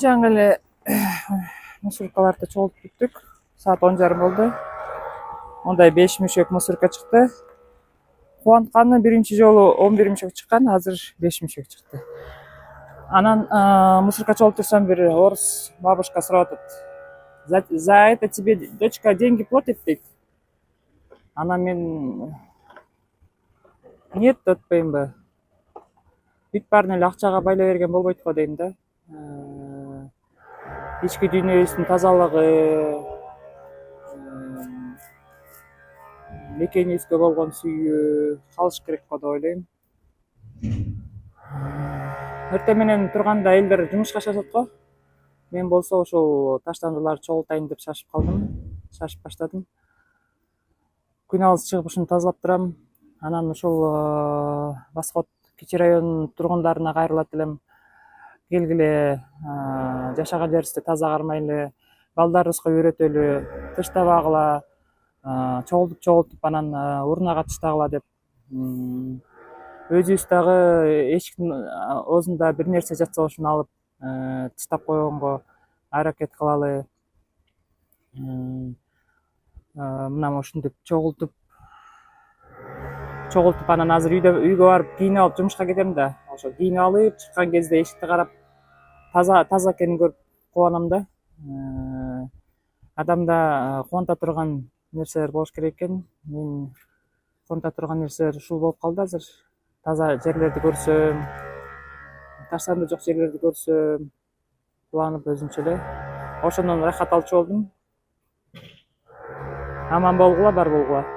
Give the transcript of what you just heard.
Жаңы эле мусоркаларды чогултуп бүттүк. Саат 10:30 болду. Мондай 5 мүшөк мусорка чыкты. Кубантканы биринчи жолу 11 мүшөк чыккан, азыр 5 мүшөк чыкты. Анан мусорка чогултурсам бир орус бабушка сурап атат. За это тебе дочка деньги платит дейт. Анан мен нет деп атпаймынбы. Бүт баарын эле акчага байлай берген болбойт го дейм да. Ички дүйнөбүздүн тазалыгы, мекенибизге болгон сүйүү калыш керек го деп ойлойм. Эртең менен турганда элдер жумушка шашат го. Мен болсо ошол таштандыларды чогултайын деп шашып калдым. Шашып баштадым. Күн алыс чыгып ушуну тазалап турам. Анан ушул Восход кичи районунун тургундарына кайрылат элем. Келгиле, жашаган жерибизди таза кармайлы, балдарыбызга үйрөтөлү, таштабагыла, чогултуп анан урнага таштагыла деп. Өзүбүз дагы эшиктин оозунда бир нерсе жатса ошону алып таштап койгонго аракет кылалы. Мына ушинтип чогултуп анан азыр үйгө барып кийинип алып жумушка кетем да. Ошо кийинип алып чыккан кезде эшикти карап таза экенин көрүп кубанам да. Адамда кубанта турган нерселер болуш керек экен. Мен кубанта турган нерселер ушул болуп калды азыр. Таза жерлерди көрсөм, таштанды жок жерлерди көрсөм, кубанып өзүмчө эле ошондон ырахат алчу болдум. Аман болгула, бар болгула.